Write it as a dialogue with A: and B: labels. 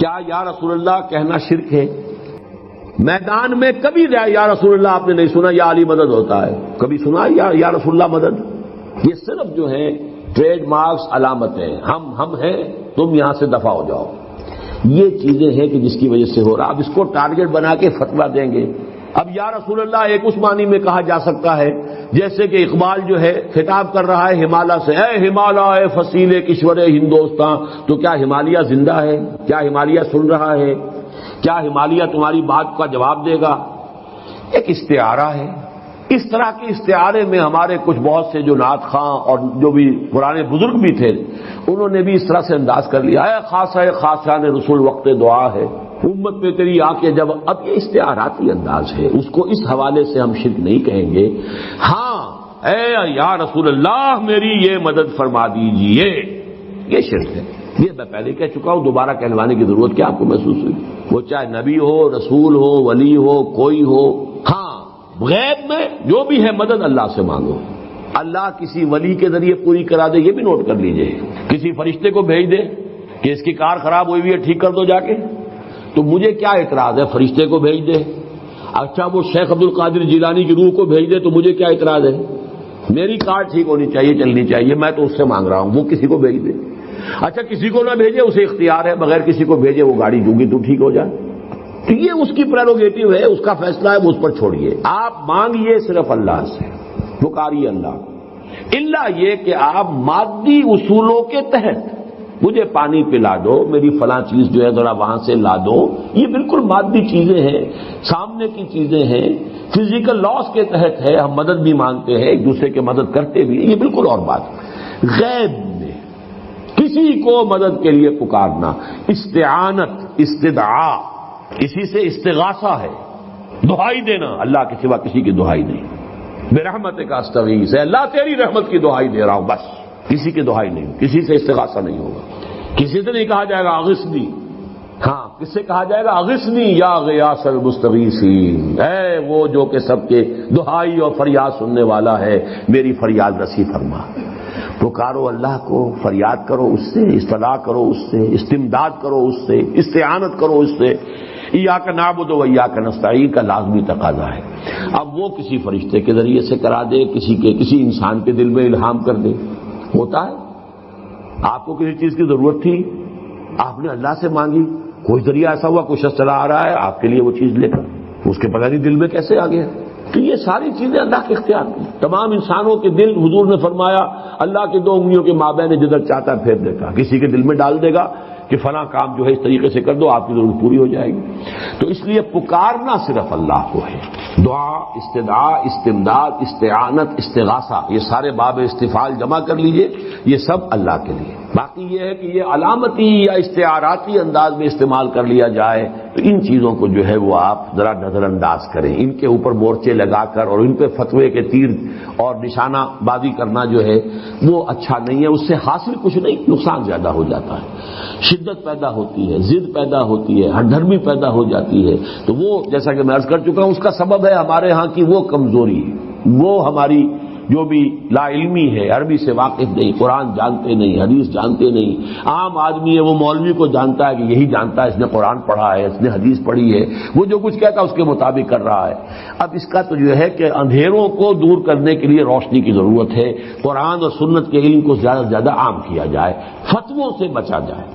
A: کیا یا رسول اللہ کہنا شرک ہے؟ میدان میں کبھی یا رسول اللہ آپ نے نہیں سنا یا علی مدد ہوتا ہے؟ کبھی سنا یا رسول اللہ مدد؟ یہ صرف جو ہے ٹریڈ مارکس، علامتیں، ہم ہیں، تم یہاں سے دفع ہو جاؤ. یہ چیزیں ہیں کہ جس کی وجہ سے ہو رہا. اب اس کو ٹارگٹ بنا کے فتویٰ دیں گے. اب یا رسول اللہ ایک اس معنی میں کہا جا سکتا ہے جیسے کہ اقبال جو ہے خطاب کر رہا ہے ہمالیہ سے، اے ہمالیہ اے فصیل کشور ہندوستان. تو کیا ہمالیہ زندہ ہے؟ کیا ہمالیہ سن رہا ہے؟ کیا ہمالیہ تمہاری بات کا جواب دے گا؟ ایک استعارہ ہے. اس طرح کے استعارے میں ہمارے کچھ بہت سے جو نعت خواں اور جو بھی پرانے بزرگ بھی تھے انہوں نے بھی اس طرح سے انداز کر لیا. اے خاصان رسول وقت دعا ہے، امت پہ تیری آنکھیں جب. اب یہ استعاراتی انداز ہے، اس کو اس حوالے سے ہم شرک نہیں کہیں گے. ہاں اے یا رسول اللہ میری یہ مدد فرما دیجئے، یہ شرک ہے. یہ میں پہلے کہہ چکا ہوں، دوبارہ کہلوانے کی ضرورت کیا آپ کو محسوس ہوئی؟ وہ چاہے نبی ہو، رسول ہو، ولی ہو، کوئی ہو. ہاں غیب میں جو بھی ہے مدد اللہ سے مانگو. اللہ کسی ولی کے ذریعے پوری کرا دے، یہ بھی نوٹ کر لیجئے. کسی فرشتے کو بھیج دے کہ اس کی کار خراب ہوئی ہوئی ہے، ٹھیک کر دو جا کے، تو مجھے کیا اعتراض ہے؟ فرشتے کو بھیج دے. اچھا وہ شیخ عبد القادر جیلانی کی روح کو بھیج دے تو مجھے کیا اعتراض ہے؟ میری کار ٹھیک ہونی چاہیے، چلنی چاہیے، میں تو اس سے مانگ رہا ہوں، وہ کسی کو بھیج دے. اچھا کسی کو نہ بھیجے، اسے اختیار ہے، بغیر کسی کو بھیجے وہ گاڑی دوں گی تو ٹھیک ہو جائے. تو یہ اس کی پریروگیٹو ہے، اس کا فیصلہ ہے، وہ اس پر چھوڑیے. آپ مانگیے صرف اللہ سے، پکاریے اللہ کو. الا یہ کہ آپ مادی اصولوں کے تحت مجھے پانی پلا دو، میری فلاں چیز جو ہے ذرا وہاں سے لا دو، یہ بالکل مادی چیزیں ہیں، سامنے کی چیزیں ہیں، فزیکل لاس کے تحت ہے. ہم مدد بھی مانگتے ہیں، ایک دوسرے کی مدد کرتے بھی، یہ بالکل اور بات. غیب میں کسی کو مدد کے لیے پکارنا استعانت، استدعاء، اسی سے استغاثہ ہے. دہائی دینا، اللہ کے سوا کسی کی دہائی نہیں. برحمتک کا استغیث ہے، اللہ تیری رحمت کی دہائی دے رہا ہوں، بس کسی کی دہائی نہیں، کسی سے استغاثہ نہیں ہوگا. کسی سے نہیں کہا جائے گا اغثنی. ہاں کس سے کہا جائے گا؟ اغثنی یا غیاث المستغیثین، اے وہ جو کہ سب کے دہائی اور فریاد سننے والا ہے، میری فریاد رسی فرما. پکارو اللہ کو، فریاد کرو اس سے، استدعاء کرو اس سے، استمداد کرو اس سے، استعانت کرو اس سے. ایاک نعبد و ایاک نستعین کا لازمی تقاضا ہے. اب وہ کسی فرشتے کے ذریعے سے کرا دے، کسی انسان کے دل میں الہام کر دے، ہوتا ہے. آپ کو کسی چیز کی ضرورت تھی، آپ نے اللہ سے مانگی، کوئی ذریعہ ایسا ہوا، کوئی شخص چلا آ رہا ہے آپ کے لیے وہ چیز لے کر، اس کے پتہ نہیں دل میں کیسے آ گیا. تو یہ ساری چیزیں اللہ کے اختیار کی. تمام انسانوں کے دل حضور نے فرمایا اللہ کے دو انگلیوں کے مابین جدھر چاہتا ہے پھیر دیتا. کسی کے دل میں ڈال دے گا کہ فلاں کام جو ہے اس طریقے سے کر دو، آپ کی ضرورت پوری ہو جائے گی. تو اس لیے پکارنا صرف اللہ کو ہے. دعا، استدعاء، استمداد، استعانت، استغاثہ، یہ سارے باب استفعال جمع کر لیجئے، یہ سب اللہ کے لیے. باقی یہ ہے کہ یہ علامتی یا استعاراتی انداز میں استعمال کر لیا جائے تو ان چیزوں کو جو ہے وہ آپ ذرا نظر انداز کریں. ان کے اوپر مورچے لگا کر اور ان پہ فتوے کے تیر اور نشانہ بازی کرنا جو ہے وہ اچھا نہیں ہے. اس سے حاصل کچھ نہیں، نقصان زیادہ ہو جاتا ہے. شدت پیدا ہوتی ہے، ضد پیدا ہوتی ہے، ہٹدھرمی پیدا ہو جاتی ہے. تو وہ جیسا کہ میں عرض کر چکا ہوں، اس کا سبب ہے ہمارے ہاں کی وہ کمزوری، وہ ہماری جو بھی لا علمی ہے، عربی سے واقف نہیں، قرآن جانتے نہیں، حدیث جانتے نہیں. عام آدمی ہے وہ مولوی کو جانتا ہے کہ یہی جانتا ہے، اس نے قرآن پڑھا ہے، اس نے حدیث پڑھی ہے، وہ جو کچھ کہتا ہے اس کے مطابق کر رہا ہے. اب اس کا تو جو ہے کہ اندھیروں کو دور کرنے کے لیے روشنی کی ضرورت ہے. قرآن اور سنت کے علم کو زیادہ سے زیادہ عام کیا جائے، فتووں سے بچا جائے.